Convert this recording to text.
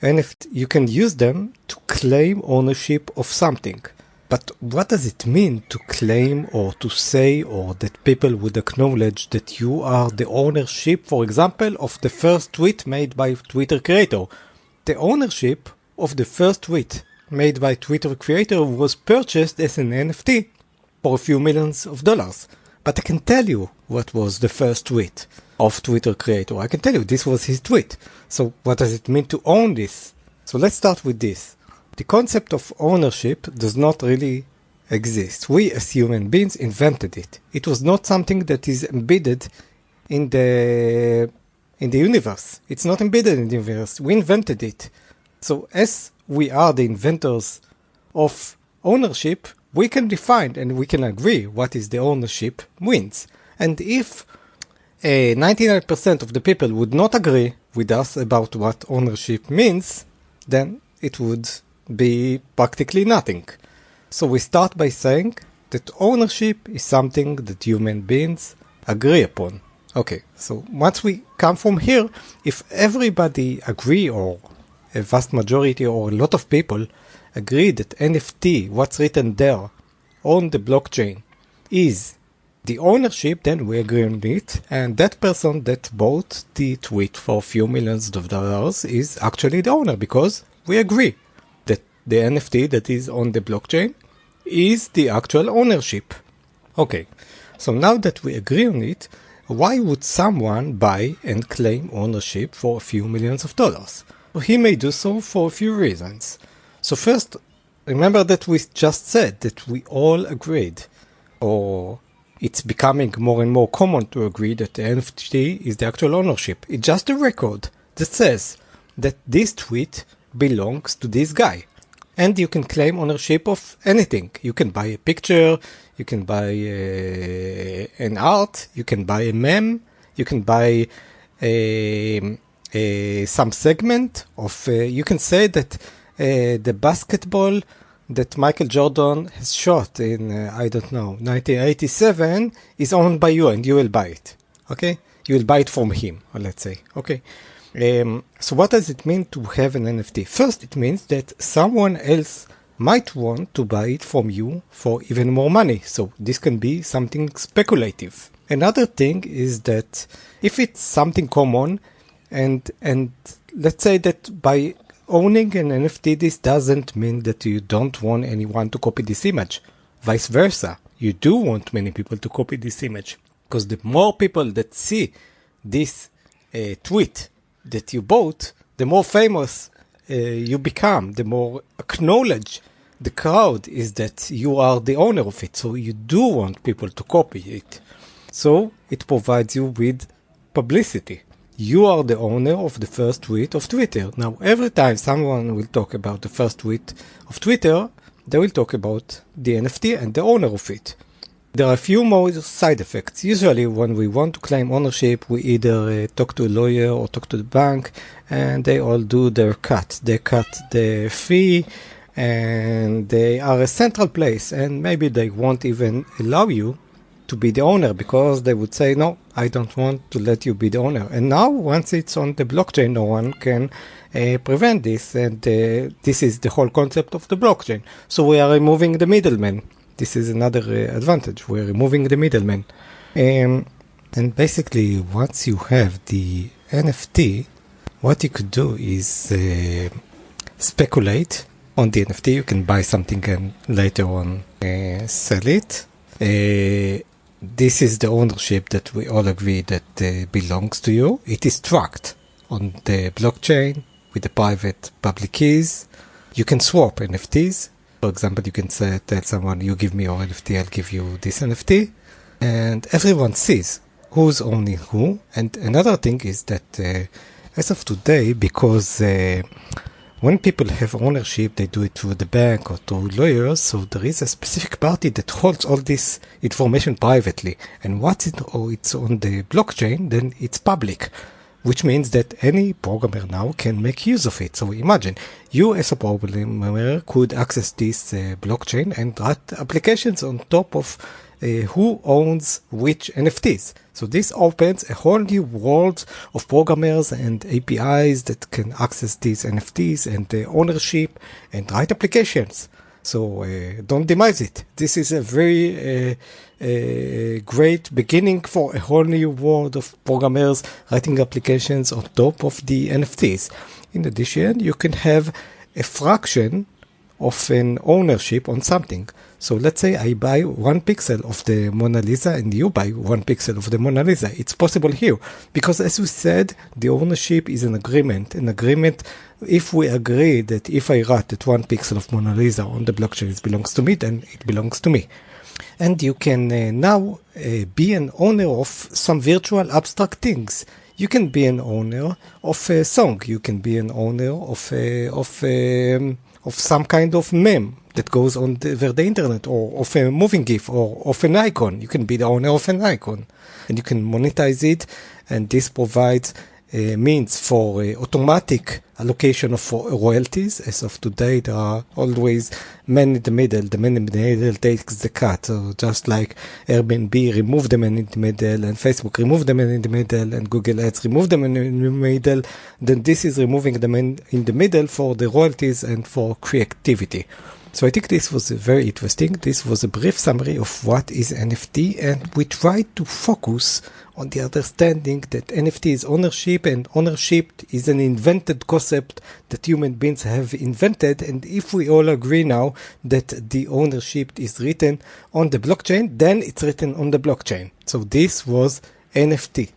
NFT, you can use them to claim ownership of something. But what does it mean to claim or to say or that people would acknowledge that you are the ownership, for example, of the first tweet made by Twitter creator? The ownership of the first tweet made by Twitter creator was purchased as an NFT for a few millions of dollars. But I can tell you what was the first tweet of Twitter creator. I can tell you this was his tweet. So what does it mean to own this? So let's start with this. The concept of ownership does not really exist. We as human beings invented it. It was not something that is embedded in the universe. It's not embedded in the universe. We invented it. So as we are the inventors of ownership, we can define and we can agree what is the ownership means. And if 99% of the people would not agree with us about what ownership means, then it would be practically nothing. So we start by saying that ownership is something that human beings agree upon. Okay, so once we come from here, if everybody agree, or a vast majority or a lot of people agree that NFT, what's written there on the blockchain, is the ownership, then we agree on it, and that person that bought the tweet for a few millions of dollars is actually the owner, because we agree that the NFT that is on the blockchain is the actual ownership. Okay, so now that we agree on it, why would someone buy and claim ownership for a few millions of dollars? Well, he may do so for a few reasons. So first, remember that we just said that we all agreed, or it's becoming more and more common to agree that the NFT is the actual ownership. It's just a record that says that this tweet belongs to this guy. And you can claim ownership of anything. You can buy a picture, you can buy an art, you can buy a meme, you can buy some segment of, you can say that the basketball that Michael Jordan has shot in, 1987 is owned by you, and you will buy it. Okay? You will buy it from him, let's say. Okay? So what does it mean to have an NFT? First, it means that someone else might want to buy it from you for even more money. So this can be something speculative. Another thing is that if it's something common, and let's say that by owning an NFT, this doesn't mean that you don't want anyone to copy this image. Vice versa. You do want many people to copy this image, because the more people that see this tweet that you bought, the more famous you become, the more acknowledged the crowd is that you are the owner of it. So you do want people to copy it. So it provides you with publicity. You are the owner of the first tweet of Twitter. Now, every time someone will talk about the first tweet of Twitter, they will talk about the NFT and the owner of it. There are a few more side effects. Usually, when we want to claim ownership, we either talk to a lawyer or talk to the bank, and they all do their cut. They cut the fee, and they are a central place, and maybe they won't even allow you to be the owner, because they would say, no, I don't want to let you be the owner. And now, once it's on the blockchain, no one can prevent this, and this is the whole concept of the blockchain. So we are removing the middleman. This is another advantage. We're removing the middleman. And basically, once you have the NFT, what you could do is speculate on the NFT. You can buy something and later on sell it. This is the ownership that we all agree that belongs to you. It is tracked on the blockchain with the private public keys. You can swap NFTs. For example, you can tell someone, you give me your NFT, I'll give you this NFT. And everyone sees who's owning who. And another thing is that as of today, because when people have ownership, they do it through the bank or through lawyers, so there is a specific party that holds all this information privately. And once it's on the blockchain, then it's public, which means that any programmer now can make use of it. So imagine, you as a programmer could access this blockchain and write applications on top of who owns which NFTs. So this opens a whole new world of programmers and APIs that can access these NFTs and the ownership and write applications. So don't demise it. This is a very great beginning for a whole new world of programmers writing applications on top of the NFTs. In addition, you can have a fraction of an ownership on something. So let's say I buy 1 pixel of the Mona Lisa and you buy 1 pixel of the Mona Lisa. It's possible here because, as we said, the ownership is an agreement. An agreement, if we agree that if I write that 1 pixel of Mona Lisa on the blockchain it belongs to me, then it belongs to me. And you can now be an owner of some virtual abstract things. You can be an owner of a song. You can be an owner of some kind of meme that goes on over the internet, or of a moving GIF, or of an icon. You can be the owner of an icon, and you can monetize it. And this provides means for automatic allocation of royalties. As of today, there are always men in the middle. The man in the middle takes the cut. So just like Airbnb removed the man in the middle, and Facebook removed the man in the middle, and Google Ads removed the man in the middle, then this is removing the man in the middle for the royalties and for creativity. So I think this was very interesting. This was a brief summary of what is NFT, and we tried to focus on the understanding that NFT is ownership, and ownership is an invented concept that human beings have invented. And if we all agree now that the ownership is written on the blockchain, then it's written on the blockchain. So this was NFT.